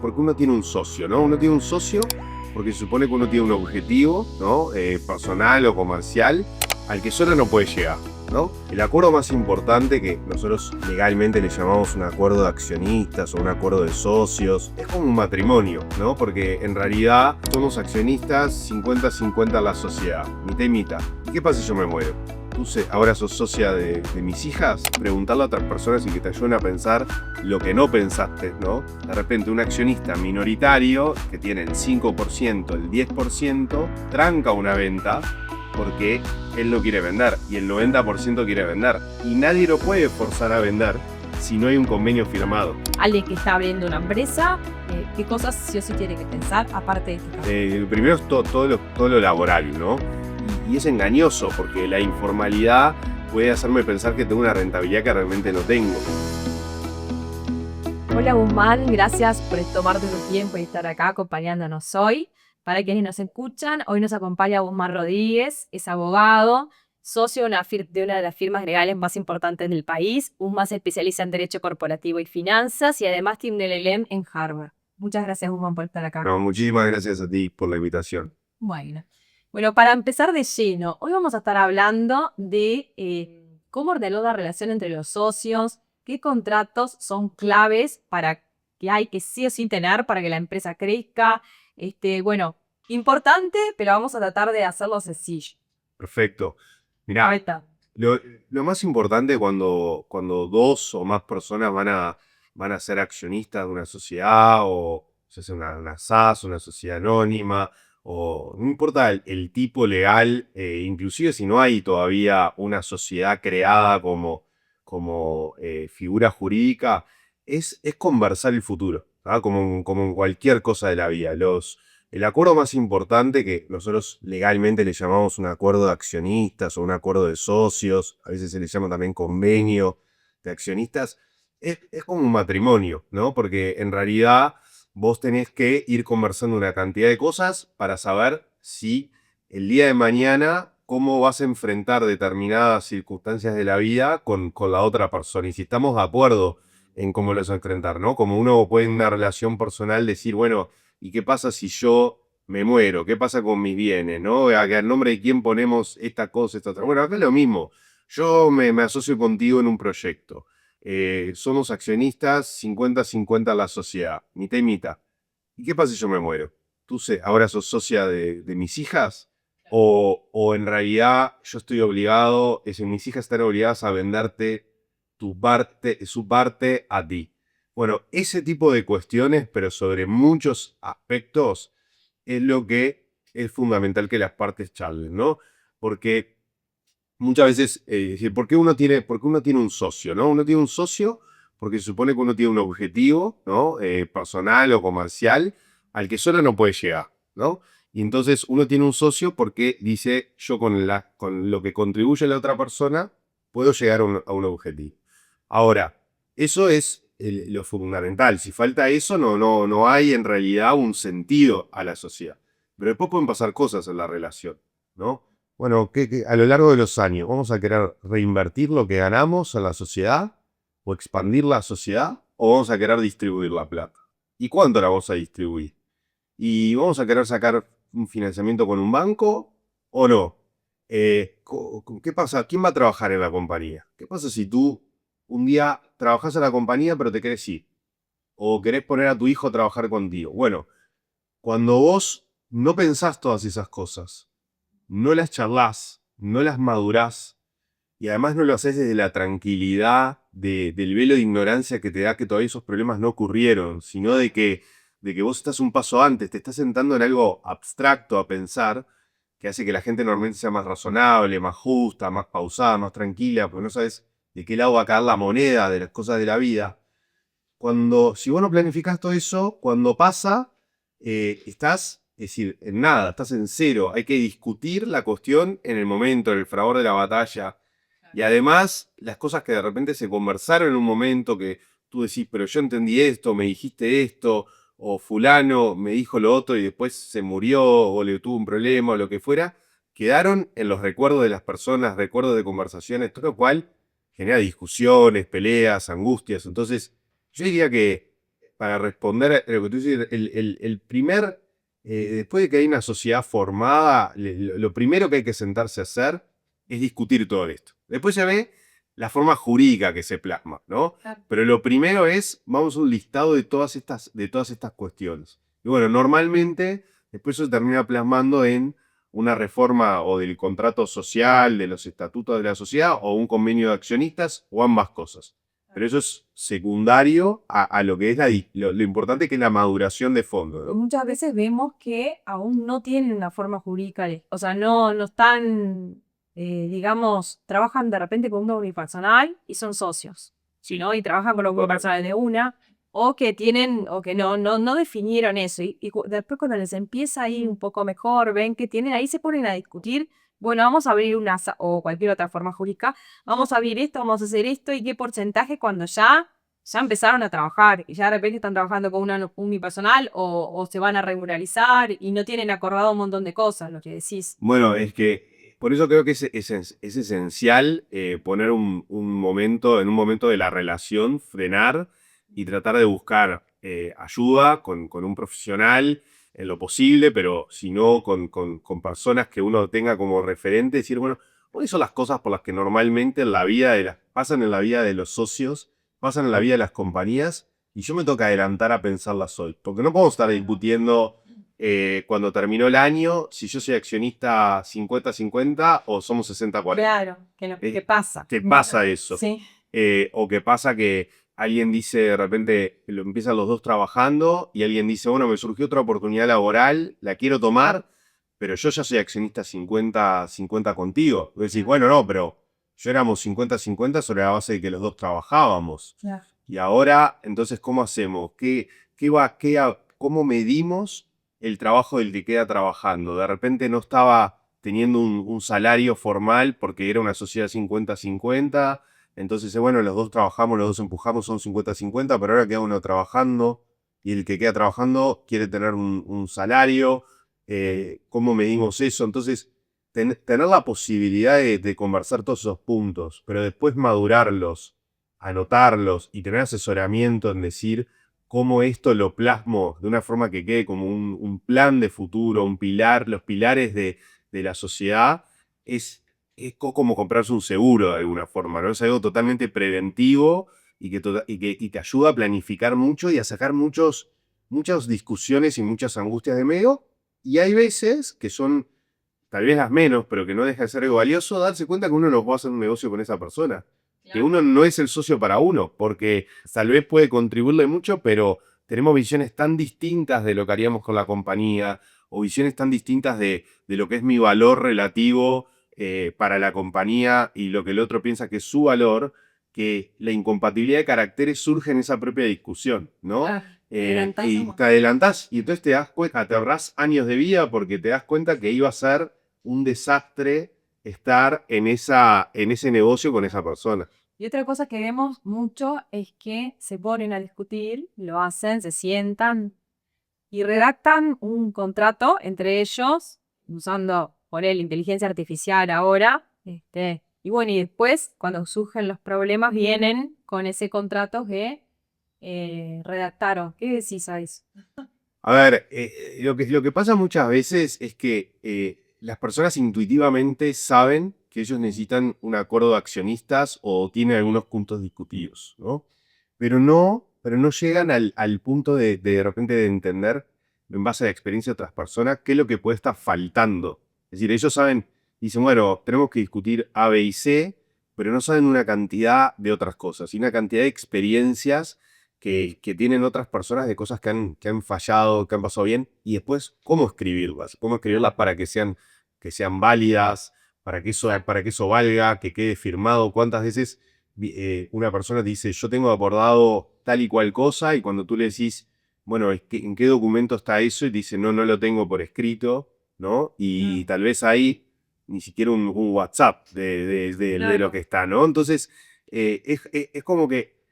Porque uno tiene un socio, ¿no? Uno tiene un socio porque se supone que uno tiene un objetivo, ¿no? Personal o comercial al que solo no puede llegar, ¿no? El acuerdo más importante, que nosotros legalmente le llamamos un acuerdo de accionistas o un acuerdo de socios, es como un matrimonio, ¿no? Porque en realidad somos accionistas 50-50 en la sociedad, mitad y mitad. ¿Y qué pasa si yo me muero? Tú ahora sos socia de mis hijas, preguntarle a otras personas y que te ayuden a pensar lo que no pensaste, ¿no? De repente un accionista minoritario que tiene el 5%, el 10%, tranca una venta porque él no quiere vender y el 90% quiere vender. Y nadie lo puede forzar a vender si no hay un convenio firmado. Alguien que está abriendo una empresa, ¿qué cosas sí o sí tiene que pensar aparte de este caso? Primero es todo lo laboral, ¿no? Y es engañoso porque la informalidad puede hacerme pensar que tengo una rentabilidad que realmente no tengo. Hola Guzmán, gracias por tomarte tu tiempo y estar acá acompañándonos hoy. Para quienes nos escuchan, hoy nos acompaña Guzmán Rodríguez, es abogado, socio de una de las firmas legales más importantes del país. Guzmán se especializa en Derecho Corporativo y Finanzas y además tiene el LLM en Harvard. Muchas gracias Guzmán por estar acá. No, muchísimas gracias a ti por la invitación. Bueno, para empezar de lleno, hoy vamos a estar hablando de cómo ordenó la relación entre los socios, qué contratos son claves para que hay que sí o sí tener para que la empresa crezca. Bueno, importante, pero vamos a tratar de hacerlo sencillo. Perfecto. Ahí Mirá, está. lo más importante cuando dos o más personas van a ser accionistas de una sociedad o se hace una SAS, una sociedad anónima, o no importa el tipo legal, inclusive si no hay todavía una sociedad creada como figura jurídica, es conversar el futuro, ¿ah? Como en cualquier cosa de la vida. El acuerdo más importante, que nosotros legalmente le llamamos un acuerdo de accionistas o un acuerdo de socios, a veces se le llama también convenio de accionistas, es como un matrimonio, ¿no? Porque en realidad vos tenés que ir conversando una cantidad de cosas para saber si el día de mañana cómo vas a enfrentar determinadas circunstancias de la vida con la otra persona y si estamos de acuerdo en cómo los enfrentar, ¿no? Como uno puede en una relación personal decir, bueno, ¿y qué pasa si yo me muero? ¿Qué pasa con mis bienes? ¿No? ¿A nombre de quién ponemos esta cosa, esta otra? Bueno, acá es lo mismo. Yo me asocio contigo en un proyecto. Somos accionistas 50-50 en la sociedad, mitad y mitad. ¿Y qué pasa si yo me muero? ¿Ahora sos socia de mis hijas? O en realidad yo estoy obligado, es decir, mis hijas están obligadas a venderte su parte a ti. Bueno, ese tipo de cuestiones, pero sobre muchos aspectos, es lo que es fundamental que las partes charlen, ¿no? Porque muchas veces, decir, ¿por qué uno tiene un socio, ¿no? Uno tiene un socio porque se supone que uno tiene un objetivo, ¿no? Personal o comercial al que solo no puede llegar, ¿no? Y entonces uno tiene un socio porque dice, yo con lo que contribuye la otra persona, puedo llegar a un objetivo. Ahora, eso es lo fundamental. Si falta eso, no hay en realidad un sentido a la sociedad. Pero después pueden pasar cosas en la relación, ¿no? Bueno, que a lo largo de los años vamos a querer reinvertir lo que ganamos en la sociedad o expandir la sociedad o vamos a querer distribuir la plata. ¿Y cuánto la vamos a distribuir? ¿Y vamos a querer sacar un financiamiento con un banco o no? ¿Qué pasa? ¿Quién va a trabajar en la compañía? ¿Qué pasa si tú un día trabajás en la compañía pero te querés ir? ¿O querés poner a tu hijo a trabajar contigo? Bueno, cuando vos no pensás todas esas cosas, no las charlas, no las madurás y además no lo haces desde la tranquilidad del velo de ignorancia que te da que todavía esos problemas no ocurrieron, sino de que vos estás un paso antes, te estás sentando en algo abstracto a pensar, que hace que la gente normalmente sea más razonable, más justa, más pausada, más tranquila, porque no sabes de qué lado va a caer la moneda de las cosas de la vida. Si vos no planificás todo eso, cuando pasa, estás, es decir, en nada, estás en cero. Hay que discutir la cuestión en el momento, en el fragor de la batalla. Y además, las cosas que de repente se conversaron en un momento que tú decís, pero yo entendí esto, me dijiste esto, o fulano me dijo lo otro y después se murió, o le tuvo un problema, o lo que fuera, quedaron en los recuerdos de las personas, recuerdos de conversaciones, todo lo cual genera discusiones, peleas, angustias. Entonces, yo diría que para responder a lo que tú dices, el primer, después de que hay una sociedad formada, lo primero que hay que sentarse a hacer es discutir todo esto. Después se ve la forma jurídica que se plasma, ¿no? Claro. Pero lo primero es, vamos a un listado de todas estas cuestiones. Y bueno, normalmente después eso se termina plasmando en una reforma o del contrato social, de los estatutos de la sociedad, o un convenio de accionistas, o ambas cosas. Pero eso es secundario a lo que es lo importante que es la maduración de fondo, ¿no? Muchas veces vemos que aún no tienen una forma jurídica, o sea, no están, digamos, trabajan de repente con un unipersonal y son socios, ¿no? Y trabajan con los unipersonales de una, o que tienen, o que no definieron eso. Y después cuando les empieza a ir un poco mejor, ven que tienen, ahí se ponen a discutir, bueno, vamos a abrir o cualquier otra forma jurídica, vamos a abrir esto, vamos a hacer esto, y qué porcentaje cuando ya empezaron a trabajar y ya de repente están trabajando con una unipersonal o se van a regularizar y no tienen acordado un montón de cosas, lo que decís. Bueno, es que por eso creo que es esencial poner en un momento de la relación, frenar y tratar de buscar ayuda con un profesional en lo posible, pero si no, con personas que uno tenga como referente, decir, bueno, ¿cuáles son las cosas por las que normalmente en la vida pasan en la vida de los socios, pasan en la vida de las compañías, y yo me toca adelantar a pensarlas hoy? Porque no podemos estar discutiendo cuando terminó el año, si yo soy accionista 50-50 o somos 60-40. Claro, ¿qué pasa? ¿Qué pasa eso? Sí. O qué pasa que alguien dice de repente, lo empiezan los dos trabajando y alguien dice, bueno, me surgió otra oportunidad laboral, la quiero tomar, pero yo ya soy accionista 50-50 contigo. Y decís, bueno, no, pero yo éramos 50-50 sobre la base de que los dos trabajábamos. Claro. Y ahora, entonces, ¿cómo hacemos? ¿Cómo medimos el trabajo del que queda trabajando? De repente no estaba teniendo un salario formal porque era una sociedad 50-50. Entonces, bueno, los dos trabajamos, los dos empujamos, son 50-50, pero ahora queda uno trabajando y el que queda trabajando quiere tener un salario. ¿Cómo medimos eso? Entonces, tener la posibilidad de conversar todos esos puntos, pero después madurarlos, anotarlos y tener asesoramiento en decir cómo esto lo plasmo de una forma que quede como un plan de futuro, un pilar, los pilares de la sociedad, es como comprarse un seguro de alguna forma, ¿no? Es algo totalmente preventivo y te ayuda a planificar mucho y a sacar muchas discusiones y muchas angustias de medio. Y hay veces que son tal vez las menos, pero que no deja de ser algo valioso, darse cuenta que uno no puede hacer un negocio con esa persona. Que uno no es el socio para uno, porque tal vez puede contribuirle mucho, pero tenemos visiones tan distintas de lo que haríamos con la compañía, o visiones tan distintas de lo que es mi valor relativo para la compañía y lo que el otro piensa que es su valor, que la incompatibilidad de caracteres surge en esa propia discusión, ¿no? Y te adelantás y entonces te das cuenta, te ahorrás años de vida porque te das cuenta que iba a ser un desastre estar en ese negocio con esa persona. Y otra cosa que vemos mucho es que se ponen a discutir, lo hacen, se sientan y redactan un contrato entre ellos, usando por él inteligencia artificial ahora. Y bueno, y después, cuando surgen los problemas, vienen con ese contrato que redactaron. ¿Qué decís a eso? A ver, lo que pasa muchas veces es que las personas intuitivamente saben que ellos necesitan un acuerdo de accionistas o tienen algunos puntos discutidos, ¿no? Pero no llegan al punto de repente de entender, en base a la experiencia de otras personas, qué es lo que puede estar faltando. Es decir, ellos saben, dicen, bueno, tenemos que discutir A, B y C, pero no saben una cantidad de otras cosas y una cantidad de experiencias que tienen otras personas de cosas que han fallado, que han pasado bien, y después cómo escribirlas para que sean válidas, para que eso valga, que quede firmado. ¿Cuántas veces una persona te dice, yo tengo acordado tal y cual cosa, y cuando tú le decís, bueno, ¿en qué documento está eso? Y te dice, no, no lo tengo por escrito, ¿no? Y tal vez hay ni siquiera un WhatsApp de lo que está, ¿no? Entonces, es como que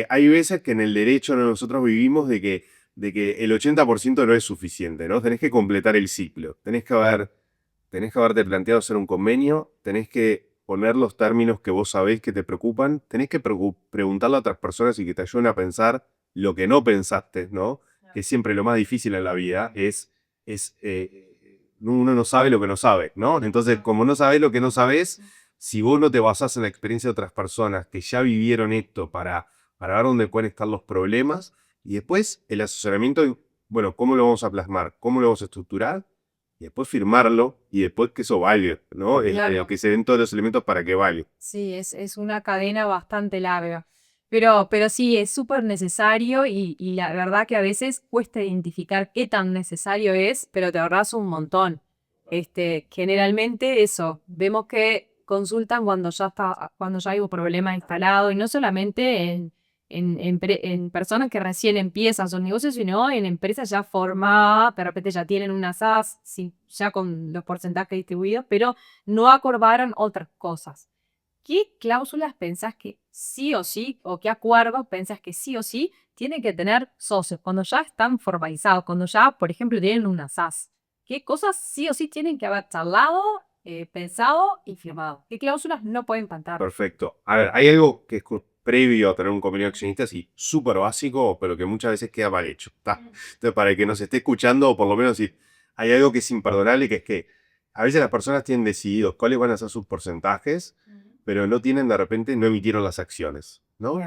hay veces que en el derecho nosotros vivimos de que el 80% no es suficiente, ¿no? Tenés que completar el ciclo. Tenés que haberte planteado hacer un convenio, tenés que poner los términos que vos sabés que te preocupan, tenés que preguntarle a otras personas y que te ayuden a pensar lo que no pensaste, ¿no? Que siempre lo más difícil en la vida uno no sabe lo que no sabe, ¿no? Entonces, como no sabes lo que no sabes, si vos no te basás en la experiencia de otras personas que ya vivieron esto para ver dónde pueden estar los problemas, y después el asesoramiento, bueno, ¿cómo lo vamos a plasmar? ¿Cómo lo vamos a estructurar? Y después firmarlo, y después que eso valga, ¿no? Claro. Que se den todos los elementos para que valga. Sí, es una cadena bastante larga. Pero sí, es súper necesario y la verdad que a veces cuesta identificar qué tan necesario es, pero te ahorras un montón. Generalmente eso, vemos que consultan cuando ya hay un problema instalado, y no solamente en personas que recién empiezan sus negocios, sino en empresas ya formadas, de repente ya tienen una SaaS, sí, ya con los porcentajes distribuidos, pero no acordaron otras cosas. ¿Qué cláusulas pensás que sí o sí, o qué acuerdos pensás que sí o sí tienen que tener socios cuando ya están formalizados, cuando ya, por ejemplo, tienen una SaaS? ¿Qué cosas sí o sí tienen que haber charlado, pensado y firmado? ¿Qué cláusulas no pueden faltar? Perfecto. A ver, hay algo que es previo a tener un convenio de accionistas y súper básico, pero que muchas veces queda mal hecho. ¿Tá? Entonces, para el que nos esté escuchando, o por lo menos si hay algo que es imperdonable, que es que a veces las personas tienen decididos cuáles van a ser sus porcentajes, pero no tienen de repente, no emitieron las acciones, ¿no?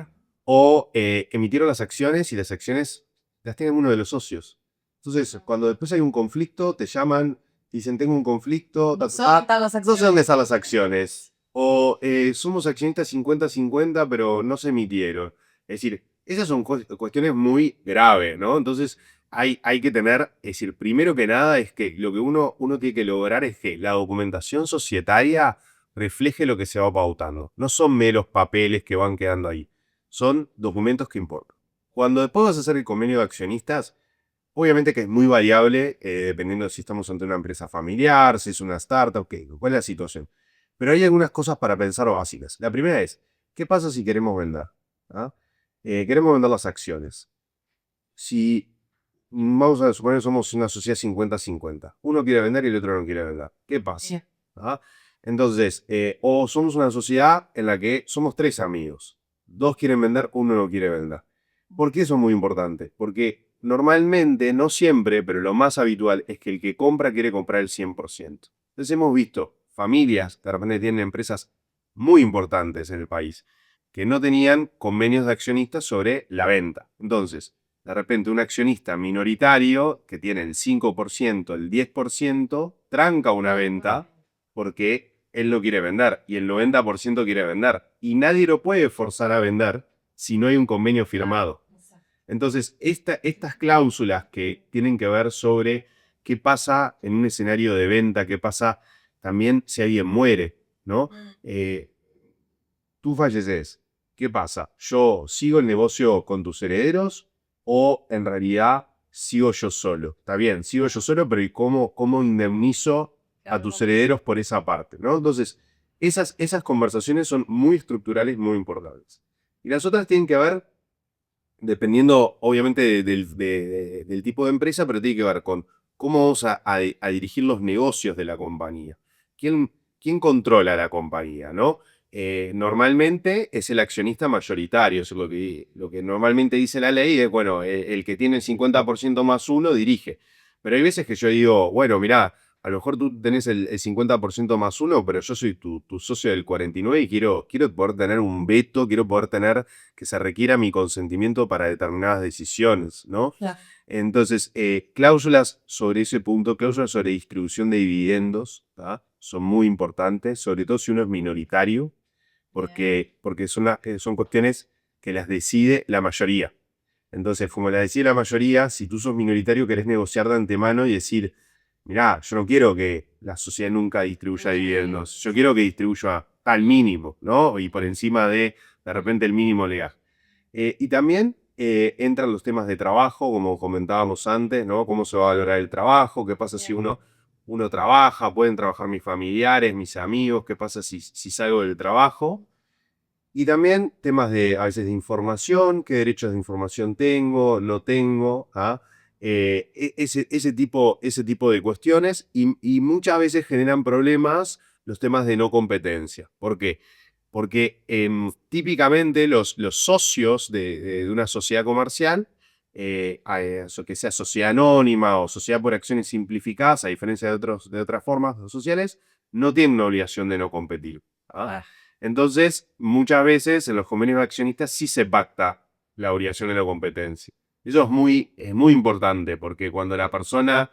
O emitieron las acciones y las acciones las tiene uno de los socios. Entonces, cuando después hay un conflicto, te llaman, dicen, tengo un conflicto, No son todas las no sé acciones. dónde están las acciones. O somos accionistas 50-50, pero no se emitieron. Es decir, esas son cuestiones muy graves, ¿no? Entonces, hay que tener, es decir, primero que nada es que lo que uno tiene que lograr es que la documentación societaria refleje lo que se va pautando. No son meros papeles que van quedando ahí. Son documentos que importan. Cuando después vas a hacer el convenio de accionistas, obviamente que es muy variable, dependiendo de si estamos ante una empresa familiar, si es una startup, cuál es la situación. Pero hay algunas cosas para pensar básicas. La primera es, ¿qué pasa si queremos vender? ¿Ah? Queremos vender las acciones. Si vamos a suponer que somos una sociedad 50-50, uno quiere vender y el otro no quiere vender, ¿qué pasa? Sí. ¿Ah? Entonces, o somos una sociedad en la que somos tres amigos, dos quieren vender, uno no quiere vender. ¿Por qué eso es muy importante? Porque normalmente, no siempre, pero lo más habitual es que el que compra quiere comprar el 100%. Entonces hemos visto familias que de repente tienen empresas muy importantes en el país que no tenían convenios de accionistas sobre la venta. Entonces, de repente un accionista minoritario que tiene el 5%, el 10%, tranca una venta porque él no quiere vender y el 90% quiere vender. Y nadie lo puede forzar a vender si no hay un convenio firmado. Entonces, estas cláusulas que tienen que ver sobre qué pasa en un escenario de venta, qué pasa también si alguien muere, ¿no? Tú falleces. ¿Qué pasa? ¿Yo sigo el negocio con tus herederos o en realidad sigo yo solo? Está bien, sigo yo solo, pero ¿y cómo indemnizo a tus herederos por esa parte? ¿No? Entonces, esas conversaciones son muy estructurales, muy importantes. Y las otras tienen que ver, dependiendo obviamente del tipo de empresa, pero tiene que ver con cómo vamos a dirigir los negocios de la compañía. ¿Quién controla la compañía? ¿No? Normalmente es el accionista mayoritario, eso es lo que normalmente dice la ley, es, bueno, el que tiene el 50% más uno dirige. Pero hay veces que yo digo, bueno, mirá, a lo mejor tú tenés el 50% más uno, pero yo soy tu socio del 49 y quiero poder tener un veto, quiero poder tener que se requiera mi consentimiento para determinadas decisiones, ¿no? Claro. Entonces, cláusulas sobre ese punto, cláusulas sobre distribución de dividendos, ¿tá? Son muy importantes, sobre todo si uno es minoritario, porque son cuestiones que las decide la mayoría. Entonces, como las decide la mayoría, si tú sos minoritario, querés negociar de antemano y decir, mirá, yo no quiero que la sociedad nunca distribuya dividendos, yo quiero que distribuya al mínimo, ¿no? Y por encima de repente, el mínimo legal. Y también entran los temas de trabajo, como comentábamos antes, ¿no? ¿Cómo se va a valorar el trabajo? ¿Qué pasa si uno trabaja? ¿Pueden trabajar mis familiares, mis amigos? ¿Qué pasa si salgo del trabajo? Y también temas a veces de información, qué derechos de información tengo, no tengo, ¿ah? Ese tipo de cuestiones y muchas veces generan problemas los temas de no competencia. ¿Por qué? Porque típicamente los socios de una sociedad comercial, que sea sociedad anónima o sociedad por acciones simplificadas, a diferencia de otras formas sociales, no tienen una obligación de no competir. ¿Ah? Entonces, muchas veces en los convenios de accionistas sí se pacta la obligación de no competencia. Eso es muy importante porque cuando la persona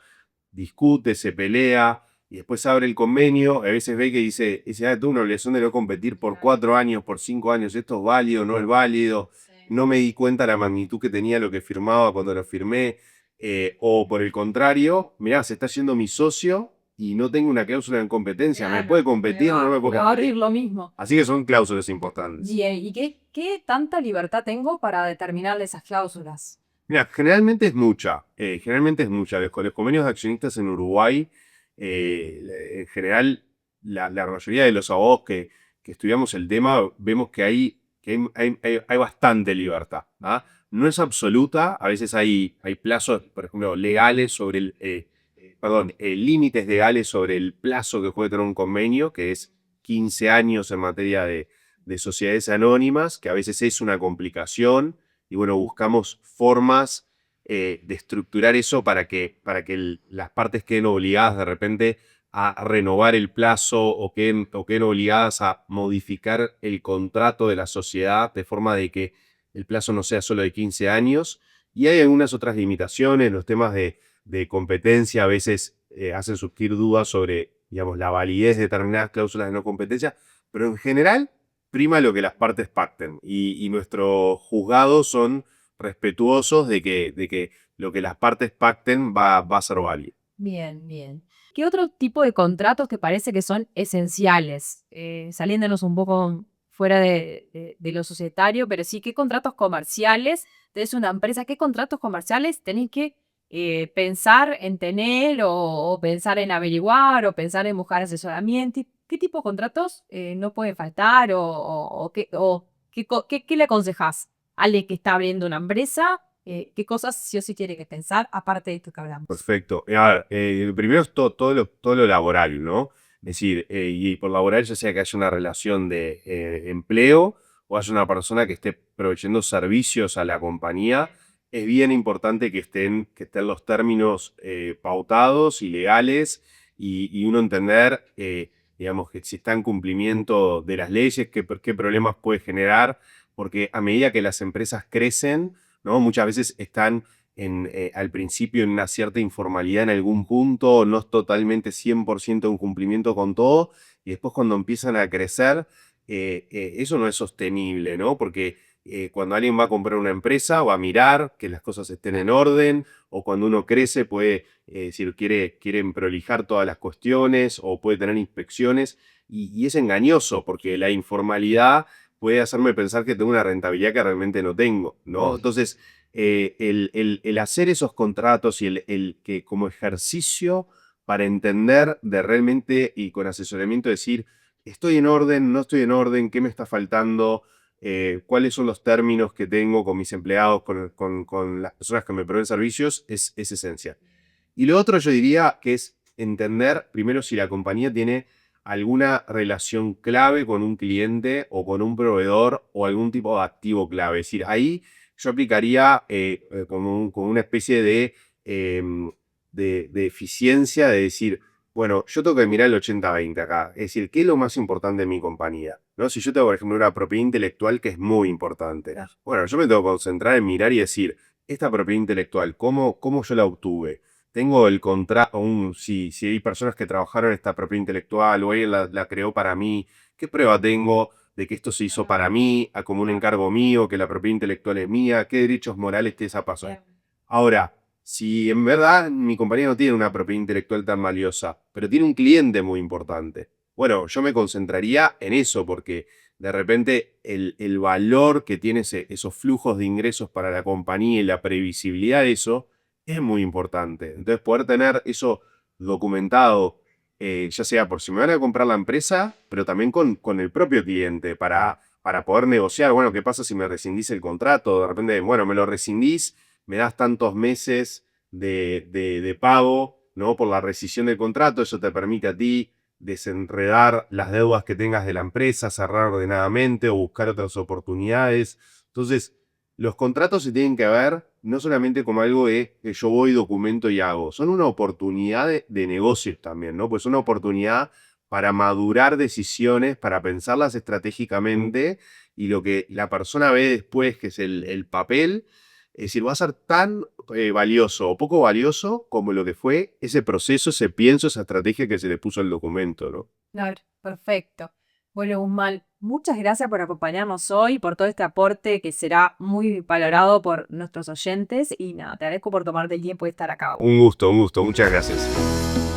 discute, se pelea y después abre el convenio, a veces ve que dice, tengo una obligación de no competir por 4 años, por 5 años, esto es válido, no es válido, no me di cuenta la magnitud que tenía lo que firmaba cuando lo firmé, o por el contrario, mirá, se está yendo mi socio y no tengo una cláusula de competencia, ¿me puede competir o no me puede Va a competir? abrir lo mismo. Así que son cláusulas importantes. ¿Y qué tanta libertad tengo para determinar esas cláusulas? Mira, generalmente es mucha. Generalmente es mucha. Los convenios de accionistas en Uruguay, en general, la mayoría de los abogados que estudiamos el tema, vemos que hay bastante libertad. ¿Ah? No es absoluta, a veces hay plazos, por ejemplo, legales sobre límites legales sobre el plazo que puede tener un convenio, que es 15 años en materia de sociedades anónimas, que a veces es una complicación. Y bueno, buscamos formas de estructurar eso para que las partes queden obligadas de repente a renovar el plazo o queden obligadas a modificar el contrato de la sociedad de forma de que el plazo no sea solo de 15 años. Y hay algunas otras limitaciones, los temas de competencia a veces hacen surgir dudas sobre, digamos, la validez de determinadas cláusulas de no competencia, pero en general prima lo que las partes pacten. Y nuestros juzgados son respetuosos de que lo que las partes pacten va a ser válido. Bien, bien. ¿Qué otro tipo de contratos te parece que son esenciales? Saliéndonos un poco fuera de lo societario, pero sí, ¿qué contratos comerciales tenés una empresa? ¿Qué contratos comerciales tenés que pensar en tener o pensar en averiguar o pensar en buscar asesoramiento? ¿Qué tipo de contratos no pueden faltar qué le aconsejás a alguien que está abriendo una empresa? ¿Qué cosas sí o sí tiene que pensar aparte de esto que hablamos? Perfecto. A ver, primero es todo lo laboral, ¿no? Es decir, y por laboral ya sea que haya una relación de empleo o haya una persona que esté proveyendo servicios a la compañía, es bien importante que estén los términos pautados y legales y uno entender, digamos, que si está en cumplimiento de las leyes, qué problemas puede generar, porque a medida que las empresas crecen, ¿no? Muchas veces están al principio en una cierta informalidad en algún punto, no es totalmente 100% un cumplimiento con todo, y después cuando empiezan a crecer, eso no es sostenible, ¿no? Porque cuando alguien va a comprar una empresa, va a mirar que las cosas estén en orden, o cuando uno crece puede, decir, quieren prolijar todas las cuestiones, o puede tener inspecciones, y es engañoso, porque la informalidad puede hacerme pensar que tengo una rentabilidad que realmente no tengo, ¿no? Entonces, el hacer esos contratos y el que como ejercicio para entender de realmente y con asesoramiento decir, estoy en orden, no estoy en orden, qué me está faltando, cuáles son los términos que tengo con mis empleados, con las personas que me proveen servicios, es esencial. Y lo otro yo diría que es entender primero si la compañía tiene alguna relación clave con un cliente o con un proveedor o algún tipo de activo clave. Es decir, ahí yo aplicaría como una especie de eficiencia de decir, bueno, yo tengo que mirar el 80-20 acá. Es decir, ¿qué es lo más importante en mi compañía? ¿No? Si yo tengo, por ejemplo, una propiedad intelectual que es muy importante. Claro. Bueno, yo me tengo que concentrar en mirar y decir, esta propiedad intelectual, ¿cómo yo la obtuve? Tengo el contrato, si hay personas que trabajaron en esta propiedad intelectual o alguien la creó para mí, ¿qué prueba tengo de que esto se hizo para mí, como un encargo mío, que la propiedad intelectual es mía? ¿Qué derechos morales tiene esa persona? Ahora, si en verdad mi compañía no tiene una propiedad intelectual tan valiosa, pero tiene un cliente muy importante, bueno, yo me concentraría en eso, porque de repente el valor que tiene esos flujos de ingresos para la compañía y la previsibilidad de eso es muy importante. Entonces, poder tener eso documentado, ya sea por si me van a comprar la empresa, pero también con el propio cliente, para poder negociar, bueno, ¿qué pasa si me rescindís el contrato? De repente, bueno, me lo rescindís, me das tantos meses de pago, ¿no? Por la rescisión del contrato, eso te permite a ti desenredar las deudas que tengas de la empresa, cerrar ordenadamente o buscar otras oportunidades. Entonces, los contratos se tienen que ver no solamente como algo de que yo voy, documento y hago, son una oportunidad de negocios también, ¿no? Pues una oportunidad para madurar decisiones, para pensarlas estratégicamente y lo que la persona ve después, que es el papel, es decir, va a ser tan valioso o poco valioso como lo que fue ese proceso, ese pienso, esa estrategia que se le puso al documento, ¿no? Claro, perfecto. Bueno, Guzmán, muchas gracias por acompañarnos hoy, por todo este aporte que será muy valorado por nuestros oyentes y nada, te agradezco por tomarte el tiempo de estar acá. Un gusto, muchas gracias.